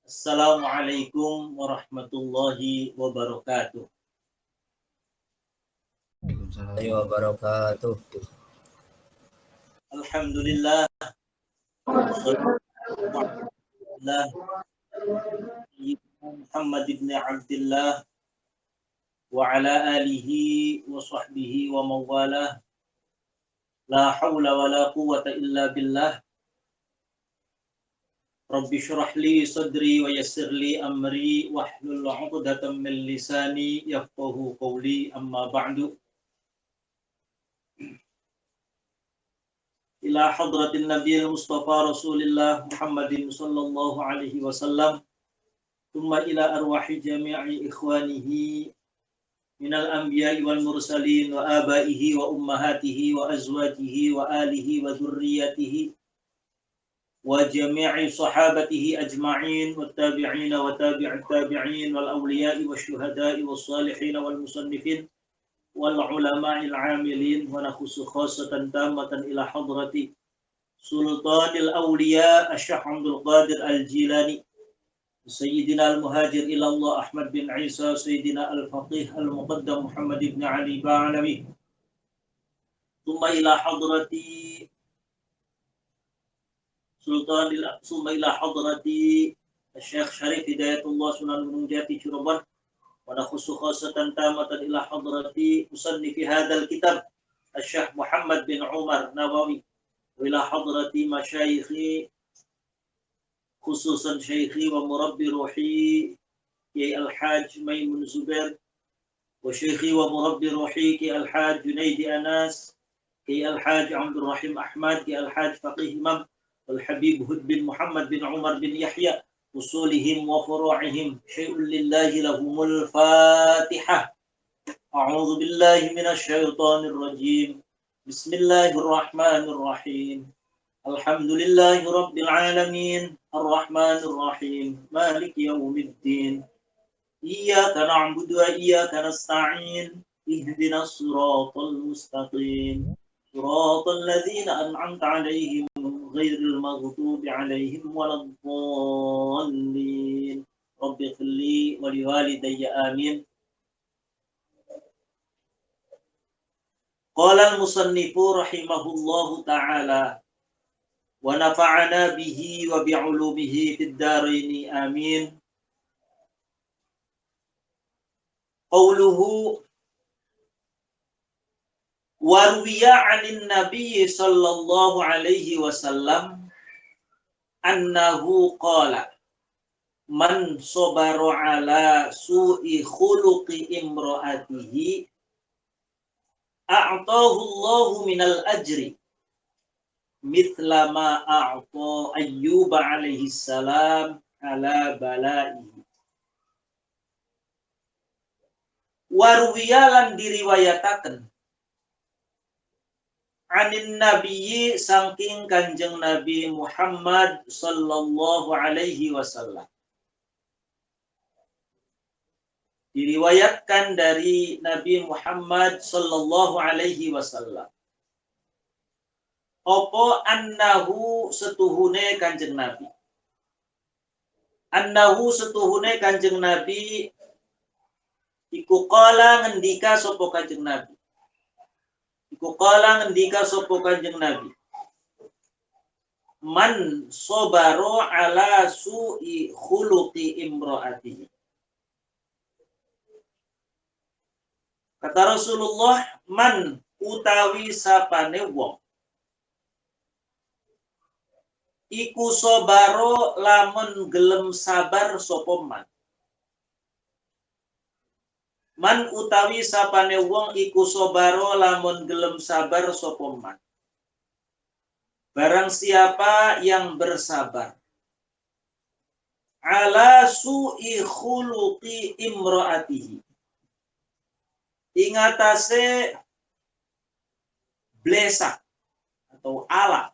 Assalamualaikum warahmatullahi wabarakatuh. Waalaikumsalam wabarakatuh. Alhamdulillah, wassalatu ala Sayyidina Muhammad ibn Abdullah wa ala alihi wa sahbihi wa mawalah. La hawla wa la quwwata illa billah. Rabbi syrah li sadri wa yassir li amri wahlul 'uqdatam min lisani yafqahu qawli, amma ba'du. Ila hadratin nabiyil mustafa rasulillah Muhammadin sallallahu alaihi wasallam, thumma ila arwahi jami'i ikhwanihi minal anbiya'i wal mursalin wa abaihi wa ummahatihi wa azwajihi wa alihi wa dhurriyyatihi wa jami'i sahabatihi ajma'in wa tabi'in wa tabi'it tabi'in wal awliya'i wa syuhada'i was salihin wal musannifin wal ulama'il 'amilin wa nakhusu khassatan tammatan ila hadrati Sultanil Awliya Asy-Syaikh Abdul Qadir Al-Jilani Sayyidina Al-Muhajir ilallah Ahmad bin Isa Sayyidina Al-Faqih Al-Muqaddam Muhammad ibn Ali Ba'alawi Thumma ila hadrati Thumma ila hadrati Syekh Syarif Hidayatullah Sunan Gunung Jati Cirebon wa nakhussu khassatan tamatan ila hadrati musannifi hadzal kitab Asy-Syaikh Muhammad bin Umar Nawawi wa ila hadrati masyayikhi khususan syaikhi wa murabbi ruhi Kiai Al-Hajj Maimun Zubair wa syaikhi wa murabbi ruhi Kiai Al-Hajj Junaidi Anas Kiai Al-Hajj Abdul Rahim Ahmad Kiai Al-Hajj Faqih Imam wal Habib Hud bin Muhammad bin Umar bin Yahya usulihim wa furu'ihim syai'un lillahi lahumul Fatihah. A'udzu billahi minasy syaithanir rajim. Bismillahirrahmanirrahim. Alhamdulillahi Rabbil Alamin Ar-Rahmanir Rahim Maliki Yawmiddin Iyyaka na'budu wa iyyaka nasta'in Ihdinas siratal mustaqim Siratal ladzina an'amta 'alaihim ghairil maghdubi 'alaihim waladdallin Rabbi ighfirli wa liwalidayya amin. Qala al-musannifu rahimahullahu ta'ala wa nafa'ana bihi wa bi'ulumihi fid dharaini amin. Qauluhu warwiya 'anil nabiy sallallahu alaihi wasallam annahu qala man sabara 'ala su'i khuluqi imra'atihi a'tahu Allahu minal ajri mithla ma a'ta Ayyub alaihi salam ala bala'ihi. Warwiyalan diriwayataken anin nabiyyi saking kanjeng Nabi Muhammad sallallahu alaihi wasallam. Diriwayatkan dari Nabi Muhammad sallallahu alaihi wasallam. Opo annahu setuhune kanjeng Nabi. Annahu setuhune kanjeng Nabi iku qala ngendika sapa kanjeng Nabi. Iku qala ngendika sapa kanjeng Nabi. Man sabaro ala su'i khuluqi imraatihi. Kata Rasulullah, man utawi sapane wong iku sabaro lamun gelem sabar sapa man. Man utawi sapane wong iku sabaro lamun gelem sabar sapa man. Barang siapa yang bersabar ala su'i khuluqi imraatihi, ingatase blesak atau ala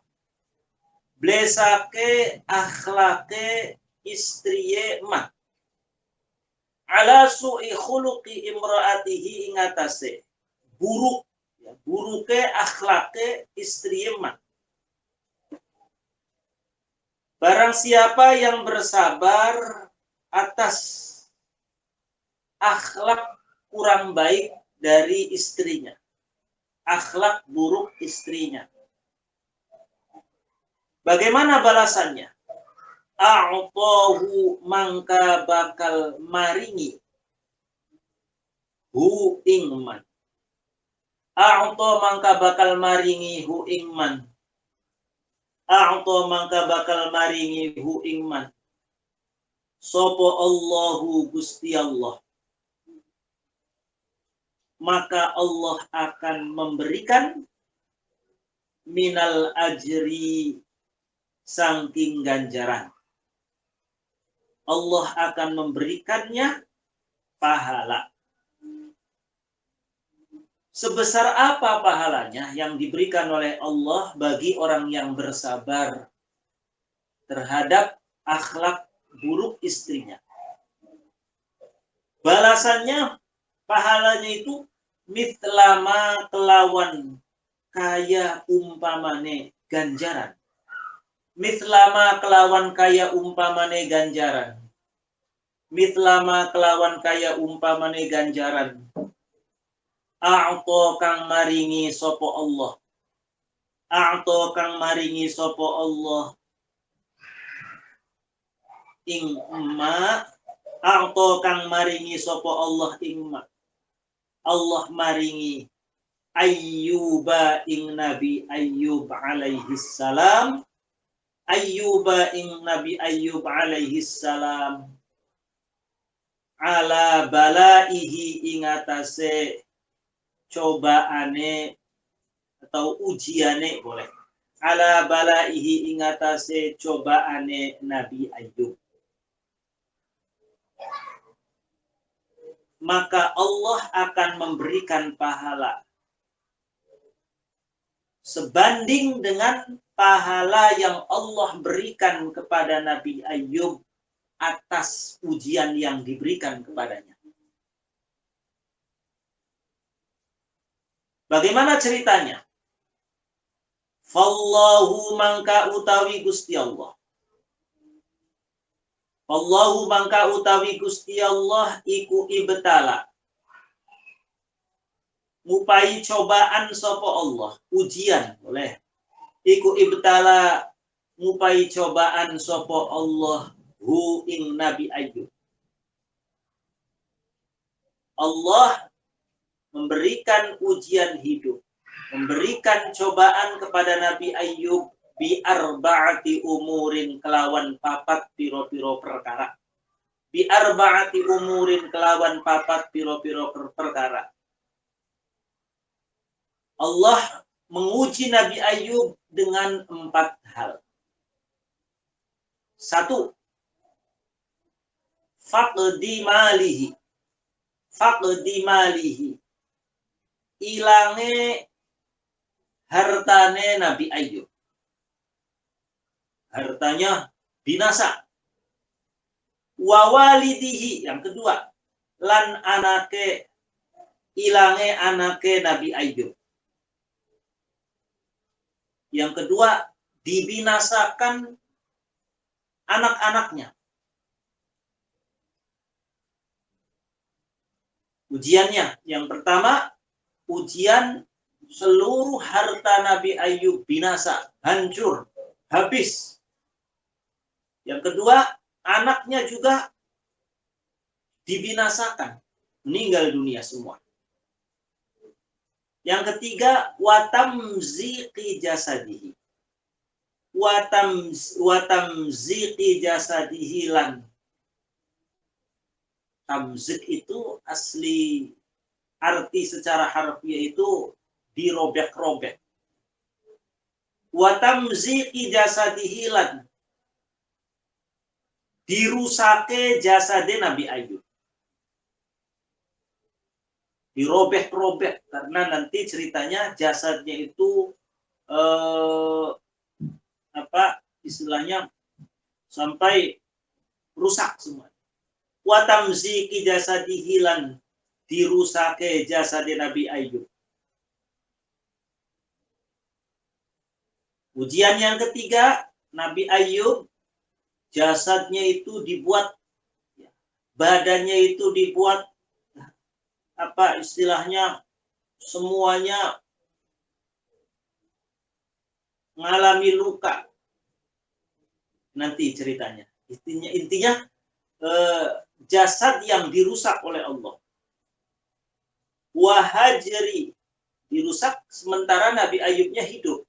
blesake akhlake istriye man. Ala su'i khuluqi imraatihi ingatase buruk ya, buruke akhlake istriye man. Barang siapa yang bersabar atas akhlak kurang baik dari istrinya, akhlak buruk istrinya, bagaimana balasannya? A'tahu, mangka bakal maringi hu ingman. A'ta, mangka bakal maringi hu ingman. A'ta, mangka bakal maringi hu ingman. Sopo Allahu Gusti Allah. Maka Allah akan memberikan minal ajri, saking ganjaran. Allah akan memberikannya pahala. Sebesar apa pahalanya yang diberikan oleh Allah bagi orang yang bersabar terhadap akhlak buruk istrinya? Balasannya, pahalanya itu mitlama, kelawan kaya umpamane ganjaran. Mitlama, kelawan kaya umpamane ganjaran. Mitlama, kelawan kaya umpamane ganjaran. A'ta, kang maringi sopo Allah. A'ta, kang maringi sopo Allah ing ma. A'ta, kang maringi sopo Allah ing ma. Allah maringi Ayyuba ing Nabi Ayyub alaihi salam. Ayyuba ing Nabi Ayyub alaihi salam. Ala balaihi ingatase cobaane atau ujiane boleh. Ala balaihi ingatase cobaane Nabi Ayyub. Maka Allah akan memberikan pahala sebanding dengan pahala yang Allah berikan kepada Nabi Ayyub atas ujian yang diberikan kepadanya. Bagaimana ceritanya? Fallahu, mangka utawi Gusti Allah. Fallahu, mangka utawi Gusti Allah iku ibtala. Ngupai cobaan sopo Allah, ujian boleh. Iku ibtala, ngupai cobaan sopo Allah hu ing Nabi Ayyub. Allah memberikan ujian hidup, memberikan cobaan kepada Nabi Ayyub bi arba'ati umurin, kelawan papat piro-piro perkara. Bi arba'ati umurin, kelawan papat piro-piro perkara. Allah menguji Nabi Ayyub dengan 4 hal. 1. Faqdi malihi. Faqdi malihi. Ilange hartane Nabi Ayyub. Hartanya binasa. Wa walidihi, yang kedua, lan anake, ilange anake Nabi Ayyub. Yang kedua, dibinasakan anak-anaknya. Ujiannya, yang pertama, ujian seluruh harta Nabi Ayyub binasa, hancur, habis. Yang kedua, anaknya juga dibinasakan, meninggal dunia semua. Yang ketiga, watamziqi jasadihi. Watamziqi jasadihi lan. Tamzik itu asli arti secara harfiah itu dirobek-robek. Watamziqi jasadihi lan. Dirusake jasade Nabi Ayyub. Dirobek-robek karena nanti ceritanya jasadnya itu istilahnya sampai rusak semua. Watamziki jasadihi lan, dirusake jasade Nabi Ayyub. Ujian yang ketiga, Nabi Ayyub jasadnya itu dibuat, badannya itu dibuat, apa istilahnya, semuanya mengalami luka. Nanti ceritanya. Intinya jasad yang dirusak oleh Allah. Wahajri, dirusak sementara Nabi Ayubnya hidup.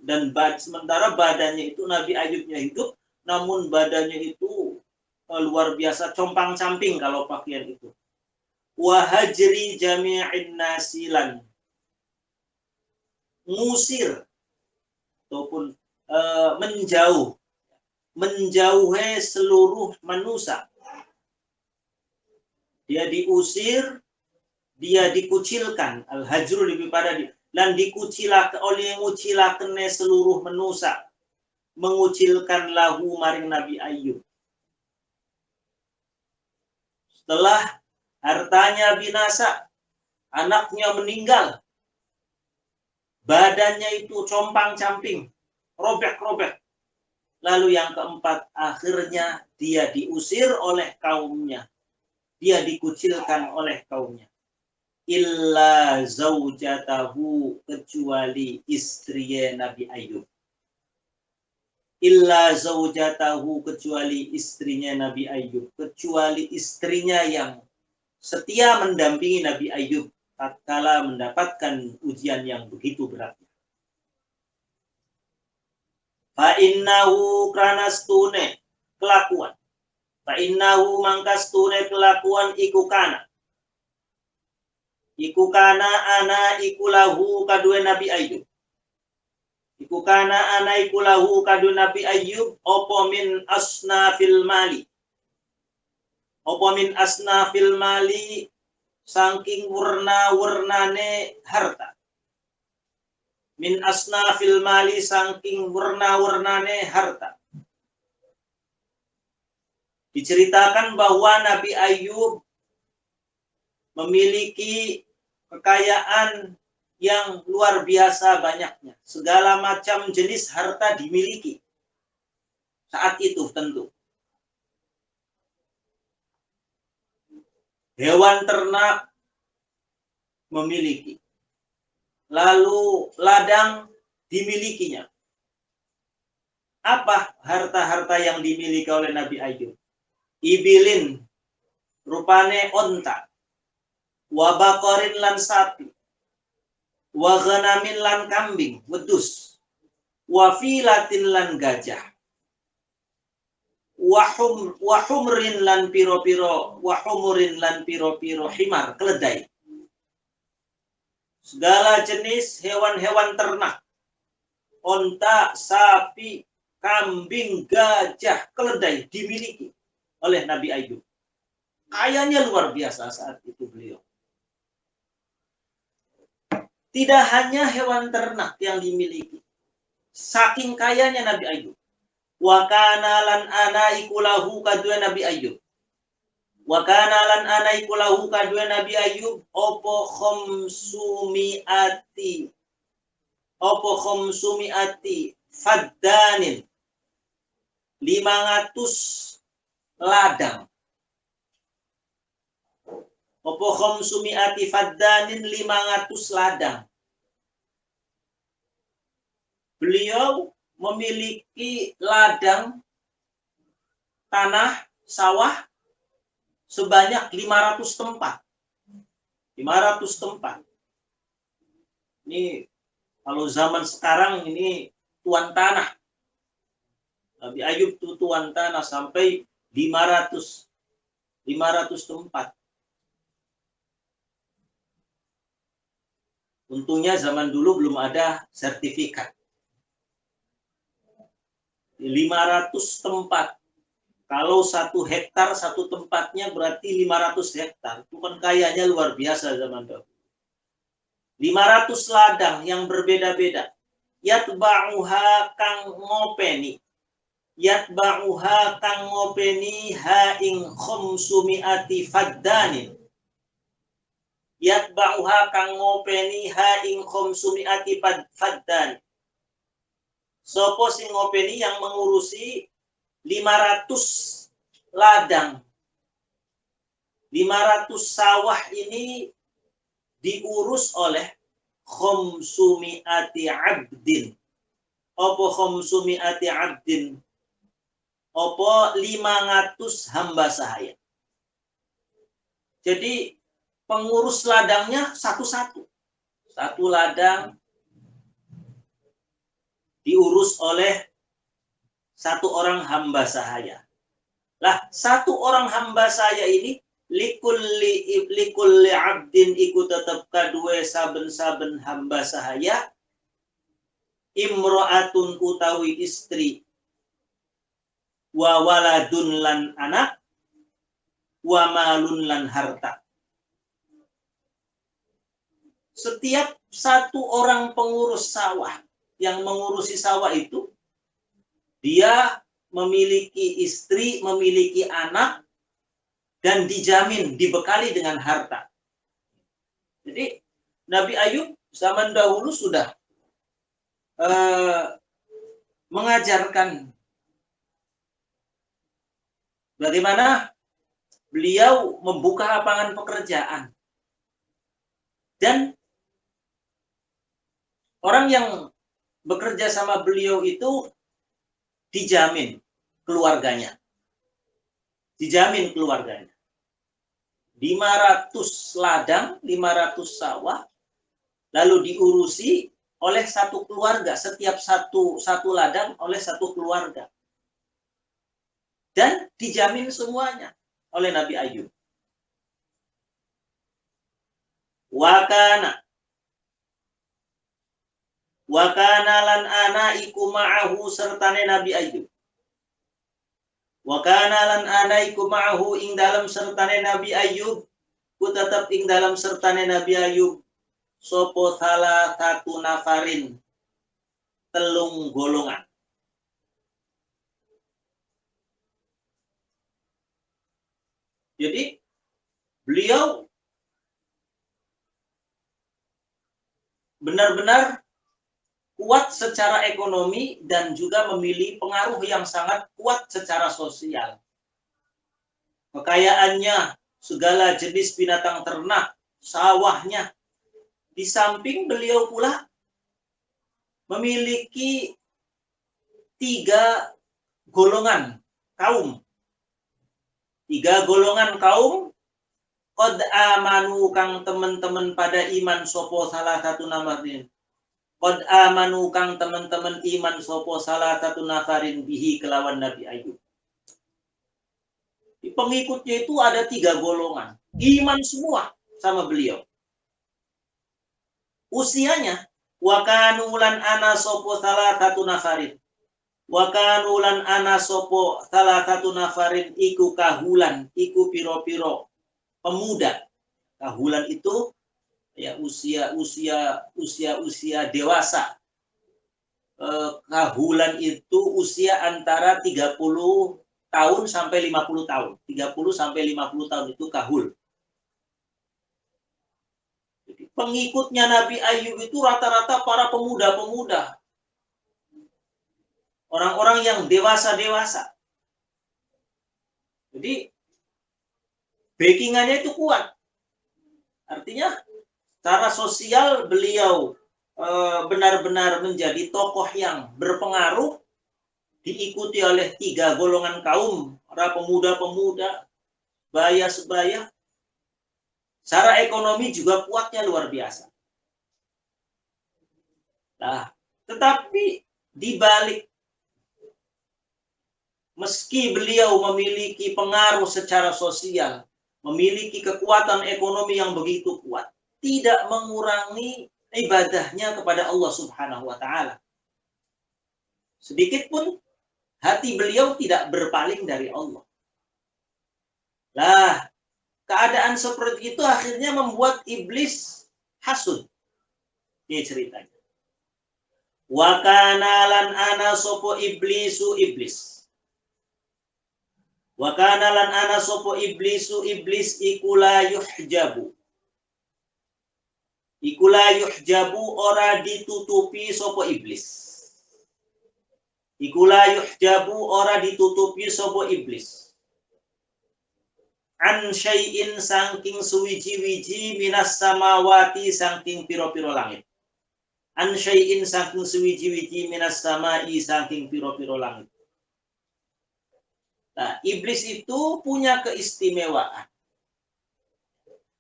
Dan sementara badannya itu Nabi Ayubnya hidup, namun badannya itu luar biasa compang-camping kalau pakaian itu. Wahajri jami'in nasilan, ngusir ataupun menjauhi seluruh manusia. Dia diusir, dia dikucilkan. Al-hajru lebih pada dia. Dan dikucilkan oleh mengucilkan seluruh manusia. Mengucilkan lahu maring Nabi Ayub. Setelah hartanya binasa, anaknya meninggal, badannya itu compang-camping, robek-robek. Lalu yang keempat, akhirnya dia diusir oleh kaumnya. Dia dikucilkan oleh kaumnya. Illa zaujatahu, kecuali istrinya Nabi Ayub. Illa zaujatahu, kecuali istrinya Nabi Ayub. Kecuali istrinya yang setia mendampingi Nabi Ayub tatkala mendapatkan ujian yang begitu berat. Fa'innahu kranastune, kelakuan. Fa'innahu mangkastune, kelakuan ikukana. Ikukana ana ikulahu kadue Nabi Ayub. Ikukana ana ikulahu kadue Nabi Ayub. Opo min asnafil mali. Opo min asnafil mali, saking warna-warnane harta. Min asnafil mali, saking warna-warnane harta. Diceritakan bahwa Nabi Ayub memiliki kekayaan yang luar biasa banyaknya. Segala macam jenis harta dimiliki. Saat itu tentu. Hewan ternak memiliki. Lalu ladang dimilikinya. Apa harta-harta yang dimiliki oleh Nabi Ayub? Ibilin, rupane onta. Wabaqarin lan sapi. Waghanamin lan kambing, wedus. Wafilatin lan gajah. Wahumrin lan piro-piro. Wahumurin lan piro-piro himar, keledai. Segala jenis hewan-hewan ternak. Onta, sapi, kambing, gajah, keledai dimiliki oleh Nabi Ayub. Kayanya luar biasa saat itu beliau. Tidak hanya hewan ternak yang dimiliki. Saking kayanya Nabi Ayub. Wa kana lan ana ikulahu kadua Nabi Ayub. Wa kana lan ana ikulahu kadua Nabi Ayub opo khomsumiati. Opo khomsumiati faddanin. 500 ladang. Opo khomsumiati faddanin, 500 ladang. Beliau memiliki ladang tanah sawah sebanyak 500 tempat. 500 tempat. Ini kalau zaman sekarang ini tuan tanah. Nabi Ayub itu tuan tanah sampai 500 tempat. Untungnya zaman dulu belum ada sertifikat. 500 tempat. Kalau 1 hektar satu tempatnya berarti 500 hektar. Itu kan kayanya luar biasa zaman dahulu. 500 ladang yang berbeda-beda. Yatba'uha kang ngopeni. Yatba'uha kang ngopeni ha'ing khomsumiati faddanin. Yatba'uha kang ngopeni ha'ing khomsumiati faddan. Sopo sing ngopeni yang mengurusi 500 ladang, 500 sawah ini diurus oleh khomsumi'ati abdin. Apa khomsumi'ati abdin? Apa 500 hamba sahaya. Jadi pengurus ladangnya satu-satu. Satu ladang diurus oleh satu orang hamba sahaya. Lah, satu orang hamba sahaya ini likulli abdin iku tetep kadue saben-saben hamba sahaya imro'atun utawi istri wa waladun lan anak wa malun lan harta. Setiap satu orang pengurus sawah yang mengurusi sawah itu dia memiliki istri, memiliki anak, dan dijamin, dibekali dengan harta. Jadi, Nabi Ayub zaman dahulu sudah mengajarkan bagaimana beliau membuka lapangan pekerjaan. Dan orang yang bekerja sama beliau itu dijamin keluarganya. Dijamin keluarganya. 500 ladang, 500 sawah, lalu diurusi oleh satu keluarga. Setiap satu ladang oleh satu keluarga. Dan dijamin semuanya oleh Nabi Ayub. Wakana lan ana iku ma'ahu sertane Nabi Ayub. Wakana lan ana iku ma'ahu ing dalam sertane Nabi Ayub. Ku tetap ing dalam sertane Nabi Ayub. Sopo salah satu nafarin. Telung golongan. Jadi beliau benar-benar kuat secara ekonomi dan juga memiliki pengaruh yang sangat kuat secara sosial. Kekayaannya, segala jenis binatang ternak, sawahnya. Di samping beliau pula memiliki 3 golongan kaum. 3 golongan kaum qad amanu kang teman-teman pada iman sopo salah satu namarin. Qad amanu kang teman-teman iman sopo salah satu nafarin bihi kelawan Nabi Ayub. Di pengikutnya itu ada 3 golongan. Iman semua sama beliau. Usianya wakanulan ana sopo salah satu nafarin. Wakanulan ana sopo salah satu nafarin iku kahulan, iku piro-piro pemuda. Kahulan itu ya usia dewasa. Kahulan itu usia antara 30 tahun sampai 50 tahun. 30 sampai 50 tahun itu kahul. Jadi pengikutnya Nabi Ayub itu rata-rata para pemuda-pemuda. Orang-orang yang dewasa-dewasa. Jadi backingannya itu kuat. Artinya secara sosial beliau benar-benar menjadi tokoh yang berpengaruh, diikuti oleh 3 golongan kaum, para pemuda-pemuda, baya-sebaya. Secara ekonomi juga kuatnya luar biasa. Nah, tetapi di balik meski beliau memiliki pengaruh secara sosial, memiliki kekuatan ekonomi yang begitu kuat, tidak mengurangi ibadahnya kepada Allah Subhanahu wa taala. Sedikit pun hati beliau tidak berpaling dari Allah. Lah, keadaan seperti itu akhirnya membuat iblis hasud. Ini ceritanya. Wa kana lan ana sopo iblisu iblis. Wa kana lan ana sopo iblisu iblis ikula yuhjabu. Ikula yuhjabu ora ditutupi sopo iblis. iku la yuhjabu ora ditutupi sapa iblis an syai'in saking suwiji-wiji minas samawati saking piro-piro langit. An syai'in saking suwiji-wiji minas samai saking piro-piro langit. Nah, iblis itu punya keistimewaan.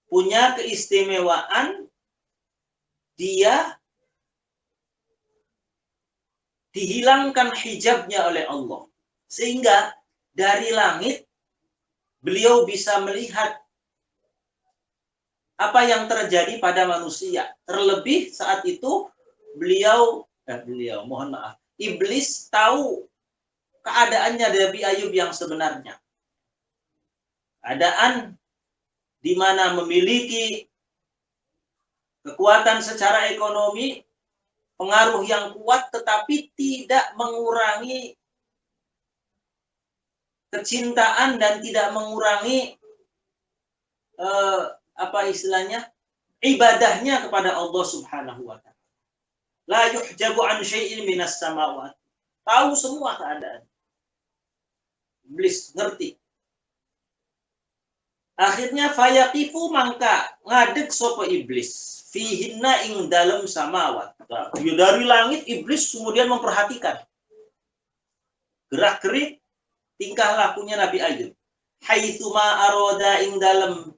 Punya keistimewaan dia dihilangkan hijabnya oleh Allah. Sehingga dari langit beliau bisa melihat apa yang terjadi pada manusia. Terlebih saat itu iblis tahu keadaannya Nabi Ayub yang sebenarnya. Keadaan di mana memiliki kekuatan secara ekonomi, pengaruh yang kuat, tetapi tidak mengurangi kecintaan dan tidak mengurangi ibadahnya kepada Allah Subhanahu wa taala. La yuhjabu an syai'in minas samawat. Tahu semua keadaan. Iblis ngerti. Akhirnya fayaqifu mangka ngadeg sapa iblis fihinna ing dalem samawat. Nah, dari langit iblis kemudian memperhatikan gerak-gerik tingkah lakunya Nabi Ayub. Haitsuma aroda ing dalem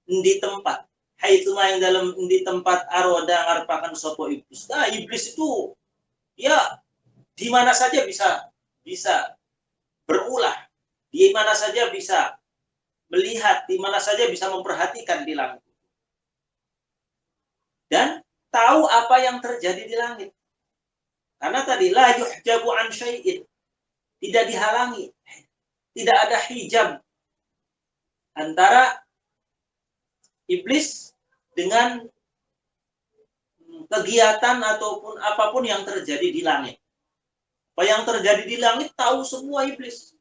di tempat. Haitsuma ing dalem di tempat aroda ngarepaken sapa iblis. Nah, iblis itu ya di mana saja bisa berulah. Di mana saja bisa melihat, di mana saja bisa memperhatikan di langit. Dan tahu apa yang terjadi di langit. Karena tadi la yuhjabu an syai'in. Tidak dihalangi. Tidak ada hijab antara iblis dengan kegiatan ataupun apapun yang terjadi di langit. Apa yang terjadi di langit tahu semua iblis.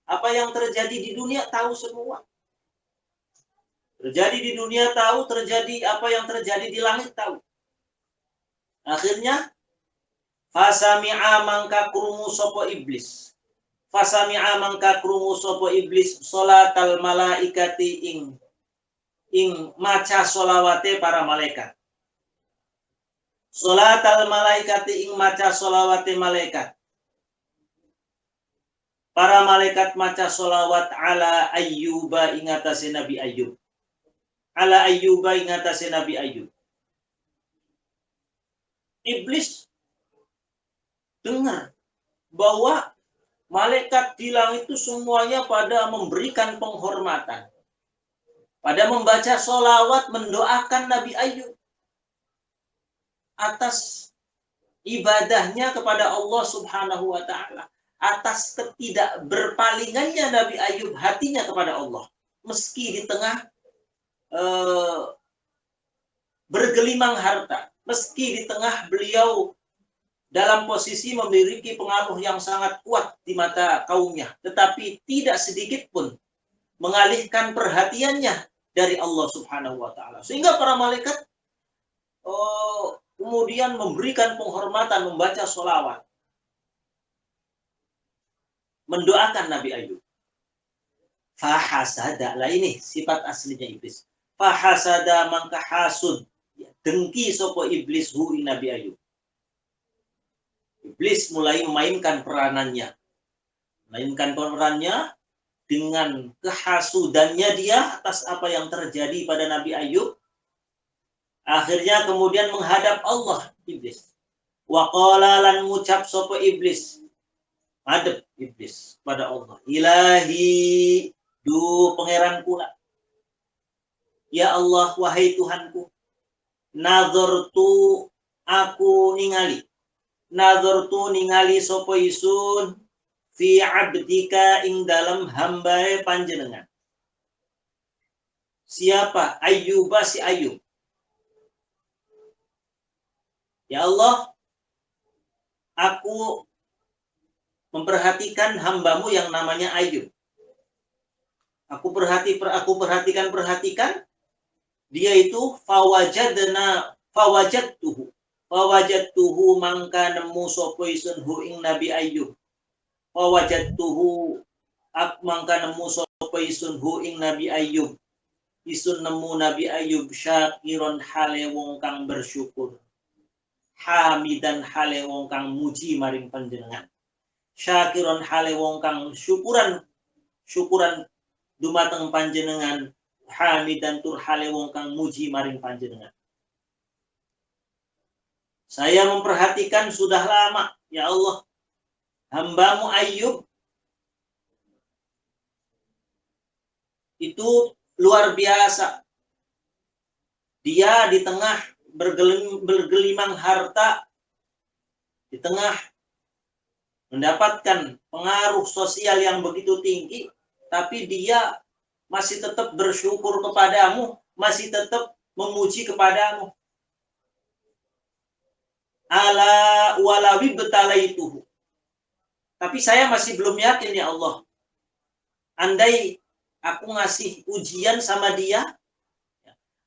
Apa yang terjadi di dunia tahu semua. Terjadi di dunia tahu, apa yang terjadi di langit tahu. Akhirnya fasami'a mangka krungu sapa iblis. Fasami'a mangka krungu sapa iblis salatal malaikati ing maca solawate para malaikat. Salatal malaikati ing maca solawate malaikat. Para malaikat maca solawat ala Ayyuba ing atase Nabi Ayub. Ala Ayyuba ing atase Nabi Ayub. Iblis dengar bahwa malaikat di langit itu semuanya pada memberikan penghormatan. Pada membaca solawat mendoakan Nabi Ayub. Atas ibadahnya kepada Allah Subhanahu wa ta'ala. Atas ketidak berpalingannya Nabi Ayub hatinya kepada Allah. Meski di tengah bergelimang harta. Meski di tengah beliau dalam posisi memiliki pengaruh yang sangat kuat di mata kaumnya. Tetapi tidak sedikit pun mengalihkan perhatiannya dari Allah Subhanahu wa ta'ala. Sehingga para malaikat kemudian memberikan penghormatan, membaca sholawat. Mendoakan Nabi Ayub. Fahasada. Lah ini sifat aslinya iblis. Fahasada mangka hasud. Dengki sopo iblis hu Nabi Ayub. Iblis mulai memainkan peranannya. Memainkan perannya dengan kehasudannya dia atas apa yang terjadi pada Nabi Ayub. Akhirnya kemudian menghadap Allah iblis. Wa qala lan ngucap sopo iblis. Madep iblis pada Allah. Ilahi du pangeran pula. Ya Allah, wahai Tuhanku. Nazartu aku ningali. Nazartu ningali sopo isun fi abdika ing dalam hambae panjenengan. Siapa? Ayyuba si Ayub. Ya Allah, aku memperhatikan hambamu yang namanya Ayub. Aku perhatikan dia itu fawajadtuhu. Wawajadtuhu mangka nemu sapa isun hu ing Nabi Ayub. Wawajadtuhu mangka nemu sapa isun hu ing Nabi Ayub. Isun nemu Nabi Ayub syakiron hale wong kang bersyukur. Hamidan hale wong kang muji maring panjenengan. Syakiron hale wong kang syukuran dumateng panjenengan. Hamidan tur hale wong kang muji maring panjenengan. Saya memperhatikan sudah lama, ya Allah, hambamu Ayub itu luar biasa. Dia di tengah bergelimang harta, di tengah mendapatkan pengaruh sosial yang begitu tinggi, tapi dia masih tetap bersyukur kepadamu, masih tetap memuji kepadamu. Ala walawi betalaituhu. Tapi saya masih belum yakin, ya Allah. Andai aku ngasih ujian sama dia,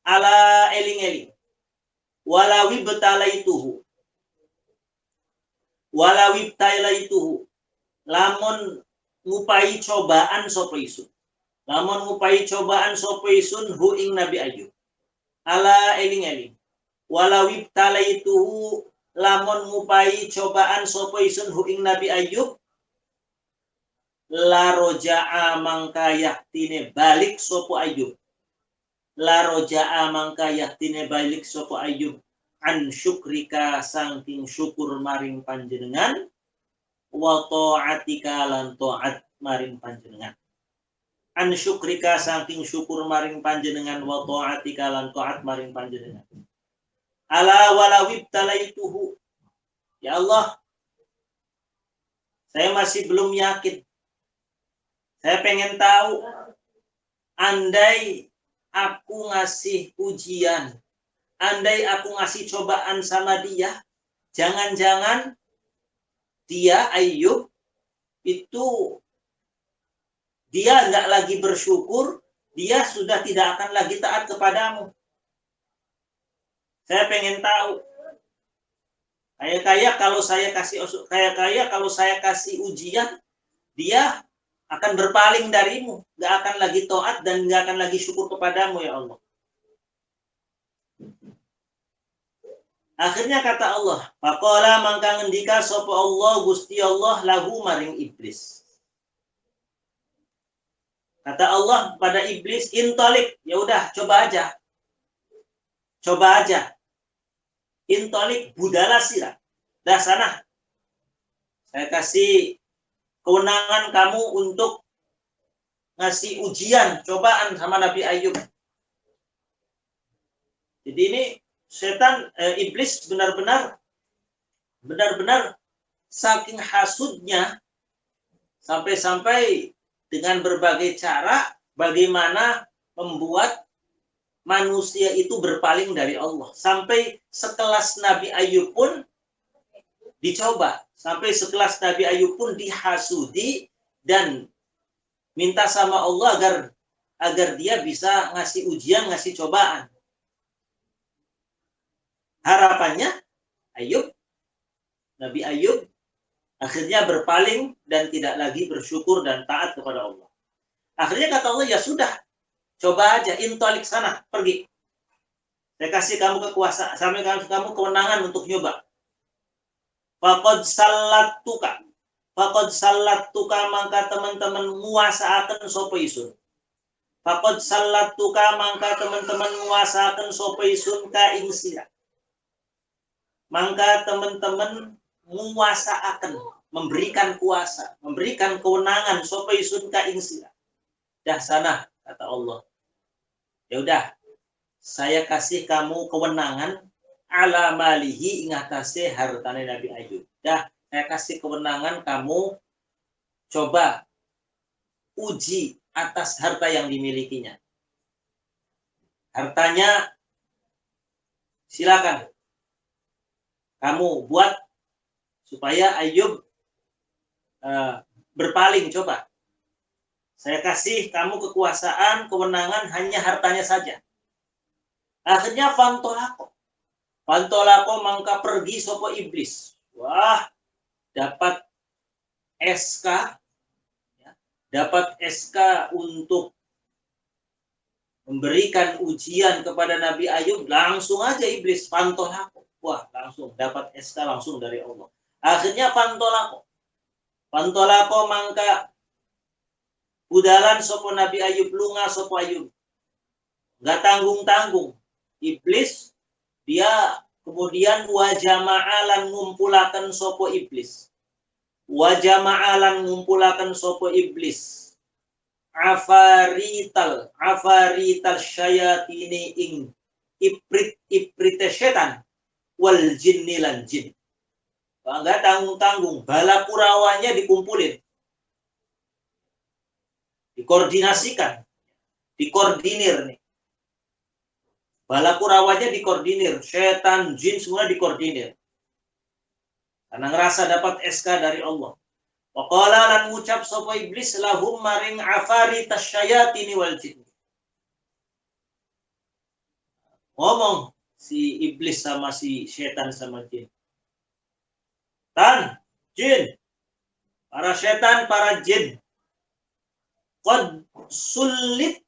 ala eling-eling. Walawi betalaituhu. Walawi betalaituhu. Lamun ngupai cobaan sapa isun. Lamun ngupai cobaan sapa isun hu ing Nabi Ayub. Ala eling-eling. Walawi betalaituhu. Lamun ngupai cobaan sapa isun hu ing Nabi Ayub, la roja'a mangka yaktine balik sapa Ayub. La roja'a mangka yaktine balik sapa Ayub an syukrika saking syukur maring panjenengan wa ta'atika lan ta'at maring panjenengan. An syukrika saking syukur maring panjenengan wa ta'atika lan ta'at maring panjenengan. Ala walawib talaituhu. Ya Allah, saya masih belum yakin. Saya pengen tahu, andai aku ngasih ujian, andai aku ngasih cobaan sama dia, jangan-jangan dia, Ayub, itu dia nggak lagi bersyukur, dia sudah tidak akan lagi taat kepadamu. Saya pengen tahu. Kayak kalau saya kasih ujian, dia akan berpaling darimu, nggak akan lagi taat dan nggak akan lagi syukur kepadamu, ya Allah. Akhirnya kata Allah, faqala mangka ngendika sapa Allah Gusti Allah lahu maring iblis. Kata Allah pada iblis, intalik, ya udah coba aja. Coba aja. Intolik budala sirah. Dah sana. Saya kasih kewenangan kamu untuk ngasih ujian, cobaan sama Nabi Ayub. Jadi ini setan, iblis benar-benar saking hasudnya sampai-sampai dengan berbagai cara bagaimana membuat manusia itu berpaling dari Allah. Sampai sekelas Nabi Ayub pun dicoba. Sampai sekelas Nabi Ayub pun dihasudi dan minta sama Allah agar dia bisa ngasih ujian, ngasih cobaan. Harapannya Nabi Ayub akhirnya berpaling dan tidak lagi bersyukur dan taat kepada Allah. Akhirnya kata Allah, ya sudah, coba aja, intolik sana, pergi. Saya kasih kamu kekuasaan, sampai kamu kewenangan untuk nyoba. Faqad sallattuka mangka teman-teman nguasaaken sapa isun. Faqad sallattuka mangka teman-teman nguasaaken sapa isun ka ing sira. Mangka teman-teman nguasaaken, memberikan kuasa, memberikan kewenangan sapa isun ka ing sira. Dah sana, kata Allah. Ya udah, saya kasih kamu kewenangan ala malihi ingatase hartane Nabi Ayub. Dah, saya kasih kewenangan kamu coba uji atas harta yang dimilikinya. Hartanya silakan kamu buat supaya Ayub berpaling, coba. Saya kasih kamu kekuasaan, kewenangan hanya hartanya saja. Akhirnya fantolako Pantolako mangka pergi sopo iblis. Wah, dapat SK, ya, dapat SK untuk memberikan ujian kepada Nabi Ayub, langsung aja iblis pantolako. Wah, langsung dapat SK langsung dari Allah. Akhirnya pantolako mangka budalan sopo Nabi Ayub, lunga sopo Ayub. Nggak tanggung-tanggung. Iblis dia kemudian wajama'alan ngumpulakan sopo iblis. Wajama'alan ngumpulakan sopo iblis. Afarital syayatini ing iprite setan wal jinni lan jin. Enggak tanggung-tanggung, bala kurawanya dikumpulin. Dikoordinasikan. Dikoordinir nih. Bala kurawanya dikoordinir, setan, jin semua dikoordinir. Karena ngerasa dapat SK dari Allah. Waqala lan ngucap sapa iblis lahum maring afari tasyayatini wal jin. Ngomong si iblis sama si setan sama jin. Tan, jin, para setan, para jin. Qad sulit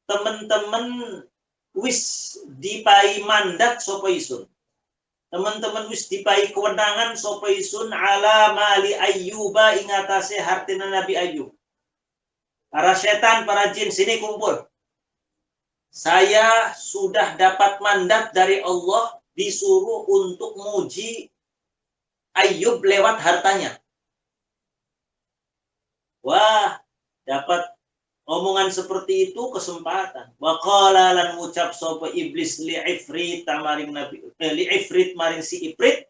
teman-teman wis dipai mandat sapa isun. Teman-teman wis dipai kewenangan sapa isun ala mali ayyuba ing atase hartina Nabi Ayub. Para setan, para jin sini kumpul. Saya sudah dapat mandat dari Allah disuruh untuk muji Ayub lewat hartanya. Wah, dapat omongan seperti itu kesempatan. Wa qala lan ngucap sapa iblis li ifrit maring nabi li ifrit maring si ifrit.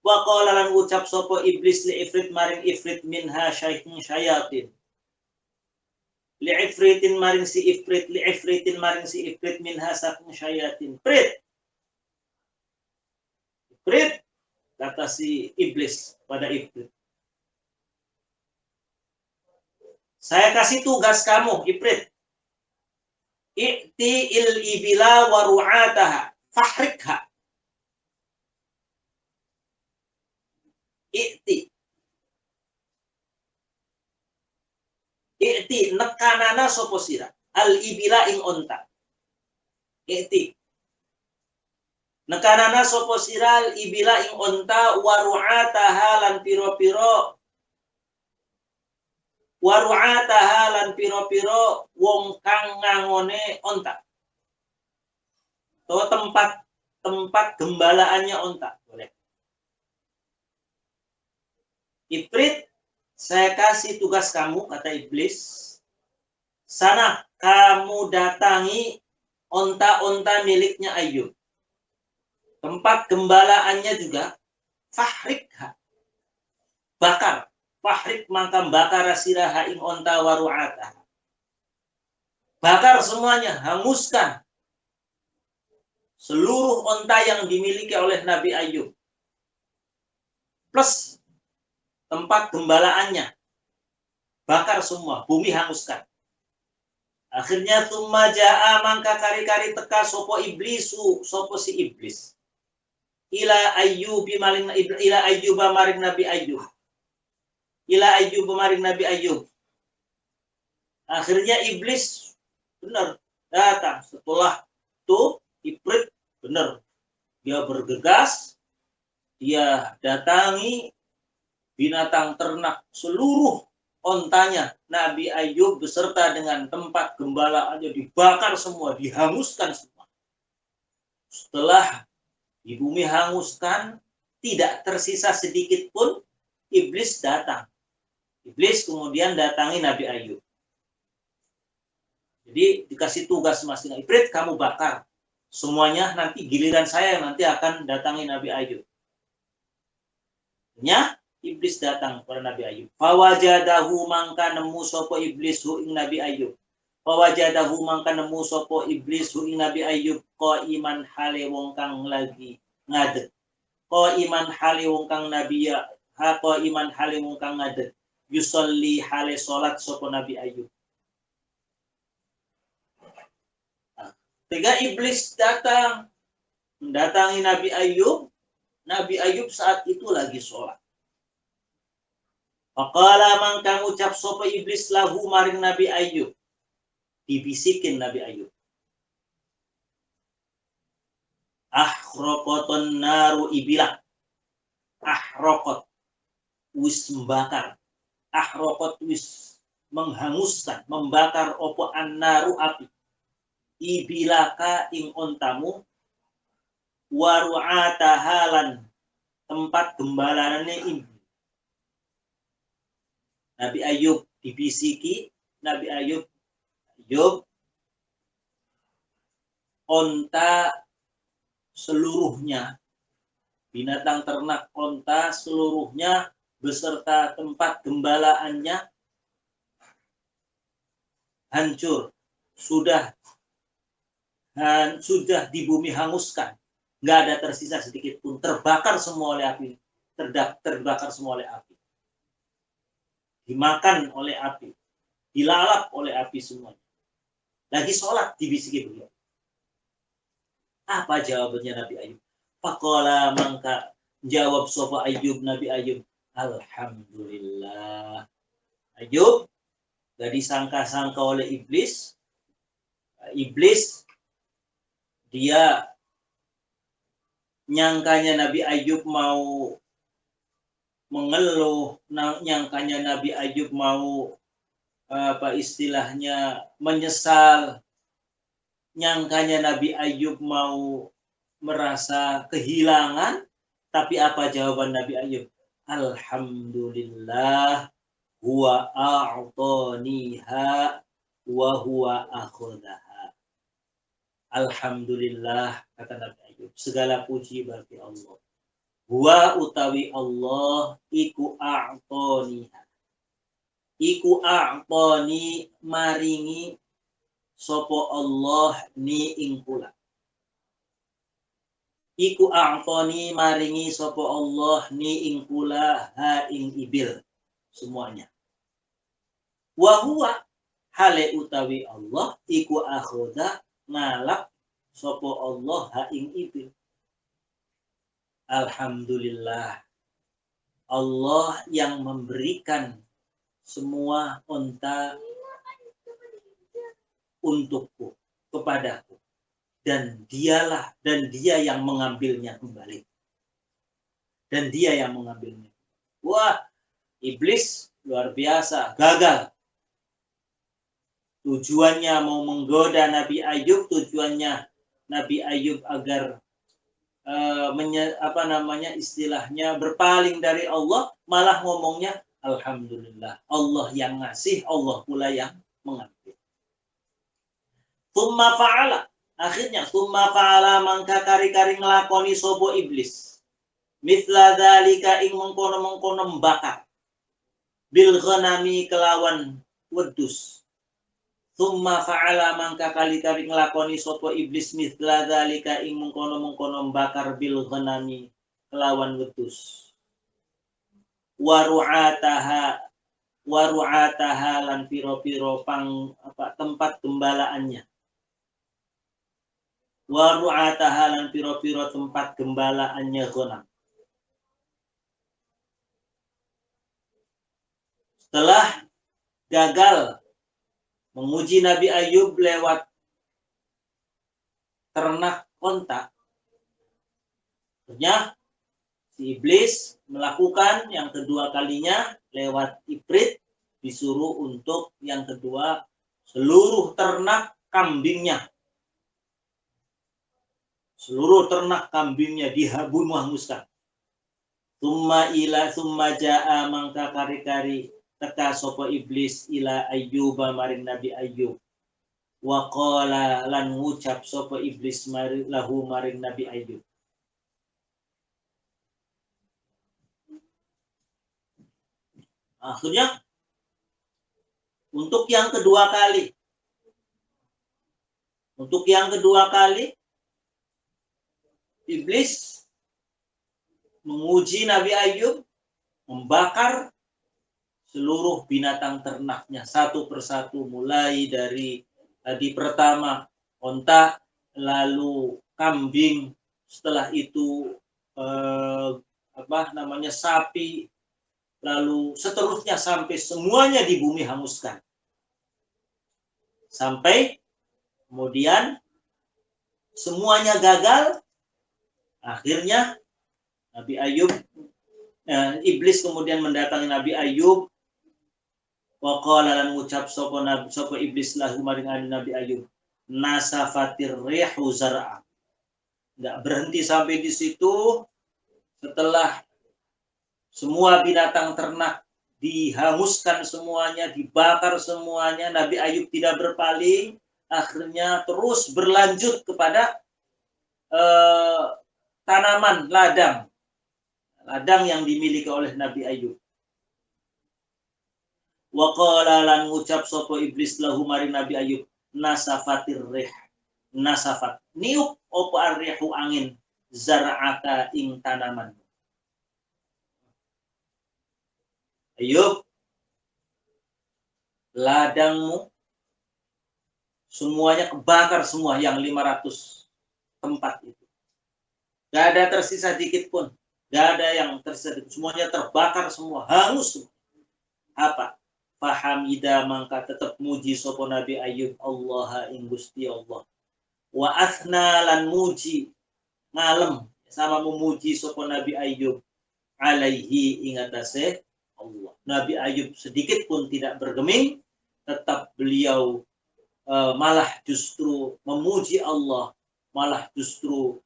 Wa qala lan ngucap sapa iblis li ifrit maring ifrit minha syayatin. Li ifritin maring si ifrit li ifritin maring si ifrit minha syayatin. Ifrit kata si iblis pada ifrit. Saya kasih tugas kamu, Ifrit. I'ti il ibila wa ru'ataha. Fahrikha. I'ti. I'ti. Nekanana sopo sira. Al ibila ing onta. I'ti. Nekanana sopo sira al ibila ing onta wa ru'ataha lan piro-piro waru'ataha lan piro-piro wong kang ngangone onta. Atau tempat gembalaannya onta. Boleh. Ifrit, saya kasih tugas kamu, kata iblis. Sana kamu datangi onta-onta miliknya Ayub. Tempat gembalaannya juga fahrikha. Bakar. Fahrik mangka bakar siraha ing onta waru'ata. Bakar semuanya, hanguskan seluruh onta yang dimiliki oleh Nabi Ayub. Plus tempat gembalaannya. Bakar semua, bumi hanguskan. Akhirnya tsumma jaa mangka kari-kari teka sopo iblisu, sopo si iblis. Ila Ayyuba maring Nabi Ayub. Ila Ayub maring Nabi Ayub. Akhirnya iblis benar datang. Setelah itu Ifrit benar. Dia bergegas. Dia datangi binatang ternak seluruh ontanya. Nabi Ayub beserta dengan tempat gembalaannya dibakar semua. Dihanguskan semua. Setelah di bumi hanguskan, tidak tersisa sedikit pun, iblis datang. Iblis kemudian datangi Nabi Ayub. Jadi dikasih tugas masing-masing. Ifrit, kamu bakar. Semuanya nanti giliran saya yang nanti akan datangi Nabi Ayub. Nya, iblis datang kepada Nabi Ayub. Fawajadahu mangka nemu sopo iblis hu ing Nabi Ayub. Fawajadahu mangka nemu sopo iblis hu ing Nabi Ayub. Qaiman hale wong kang lagi ngadeg. Qaiman hale wong kang Nabi ya. Qaiman hale wong kang ngadeg. Yusolli hale solat sopo Nabi Ayub. Ketika iblis datang mendatangi Nabi Ayub saat itu lagi sholat. Faqala mangka ngucap sapa iblis lahu maring Nabi Ayub. Dibisikin Nabi Ayub. Ahraqatun naru ibilak. Ahraqat wis membakar. Ahraqat wis menghanguskan, membakar opo annaru api. Ibilaka ing ontamu waru'atahalan tempat gembalanane ibu. Nabi Ayub dibisiki, Nabi Ayub onta seluruhnya, binatang ternak onta seluruhnya beserta tempat gembalaannya hancur, sudah di bumi hanguskan, nggak ada tersisa sedikit pun, terbakar semua oleh api, terbakar semua oleh api, dimakan oleh api, dilalap oleh api semuanya. Lagi sholat dibisiki beliau. Apa jawabannya Nabi Ayub? Faqala mangka jawab sapa Ayub, Nabi Ayub, alhamdulillah. Ayub gak disangka-sangka oleh iblis. Dia nyangkanya Nabi Ayub mau mengeluh, nyangkanya Nabi Ayub mau menyesal, nyangkanya Nabi Ayub mau merasa kehilangan, tapi apa jawaban Nabi Ayub? Alhamdulillah huwa a'taniha wa huwa akhadaha. Alhamdulillah, kata Nabi Ayub, segala puji bagi Allah. Huwa utawi Allah iku a'taniha. Iku a'tani maringi sopo Allah ni ing kula. Iku a'tani maringi sopo Allah ni ing kula ha ing ibil semuanya. Wa huwa hale utawi Allah iku akhoda ngalap sopo Allah ha ing ibil. Alhamdulillah, Allah yang memberikan semua onta untukku, kepadaku, dan dia yang mengambilnya kembali. Wah, iblis luar biasa, gagal. Tujuannya mau menggoda Nabi Ayub, tujuannya Nabi Ayub agar berpaling dari Allah, malah ngomongnya alhamdulillah, Allah yang ngasih, Allah pula yang mengambil. Akhirnya mangka kari-kari ngelakoni sobo iblis mithla dzalika ing mengkono membakar bil ghanami kelawan wedus. Tsumma fa'ala mangka kali-kali ngelakoni sopo iblis mithla dzalika ing mengkono membakar bil ghanami kelawan wedus. Waru'ataha lan piro-piro tempat gembalaannya. Waru'ataha lan piro-piro tempat gembalaannya ghanam. Setelah gagal menguji Nabi Ayub lewat ternak onta, akhirnya si iblis melakukan yang kedua kalinya lewat ibrit, disuruh untuk yang kedua seluruh ternak kambingnya dihanguskan. Summa ja'a mangka kari-kari teka sopo iblis ila Ayyuba maring Nabi Ayub. Wa qala lan ngucap sopo iblis lahu maring Nabi Ayub. Akhirnya untuk yang kedua kali iblis menguji Nabi Ayub, membakar seluruh binatang ternaknya satu persatu, mulai dari tadi pertama onta, lalu kambing, setelah itu sapi, lalu seterusnya sampai semuanya di bumi hanguskan. Sampai kemudian semuanya gagal, akhirnya Nabi Ayub, iblis kemudian mendatangi Nabi Ayub, wa qala lan ngucap sapa iblis lahu maring Nabi Ayub, nasafatir rihu zar'a. Enggak berhenti sampai di situ. Setelah semua binatang ternak dihanguskan semuanya, dibakar semuanya, Nabi Ayub tidak berpaling, akhirnya terus berlanjut kepada tanaman ladang yang dimiliki oleh Nabi Ayub. Wa qala lan ngucap sapa iblis lahu maring Nabi Ayub, nasafatir rih. Nasafat niup opo arrihu angin zar'aka ing tanaman. Ayub, ladangmu semuanya kebakar semua, yang 500 tempat itu. Gak ada tersisa dikit pun. Gak ada yang tersisa dikit. Semuanya terbakar semua, hangus semua. Apa? Fahamida mangka tetap muji sopo Nabi Ayub Allah ing Gusti Allah. Wa athna lan muji ngalem sama memuji sopo Nabi Ayub alaihi ingatase Allah. Nabi Ayub sedikit pun tidak bergeming, tetap beliau malah justru memuji Allah, malah justru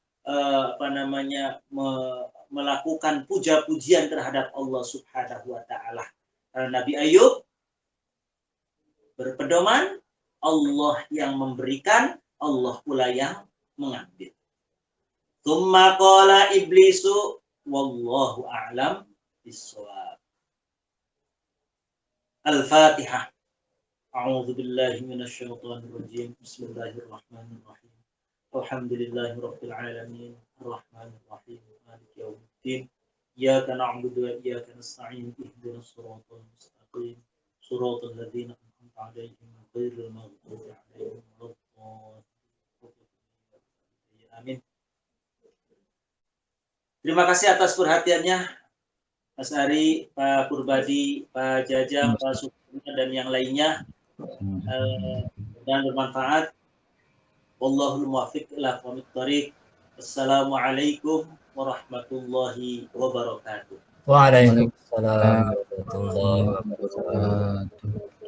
melakukan puja-pujian terhadap Allah Subhanahu wa taala. Karena Nabi Ayub berpedoman, Allah yang memberikan, Allah pula yang mengambil. Tsumma qala iblisu wallahu a'lam bissawab. Al-Fatihah. A'udzu billahi minasy syaithanir rajim. Bismillahirrahmanirrahim. Alhamdulillahirabbil alamin. Arrahmanir rahim. Maliki yaumiddin. Iyyaka na'budu wa iyyaka nasta'in. Ihdinas siratal mustaqim. Siratal ladzina an'amta 'alaihim ghairil maghdubi 'alaihim waladdallin. Amin. Terima kasih atas perhatiannya, Mas Ari, Pak Purbadi, Pak Jajang, Pak Sukma, dan yang lainnya. Dan bermanfaat. Wallahul muwaffiq ila aqwamit thoriq. Assalamualaikum warahmatullahi wabarakatuh. Waalaikumsalam warahmatullahi wabarakatuh.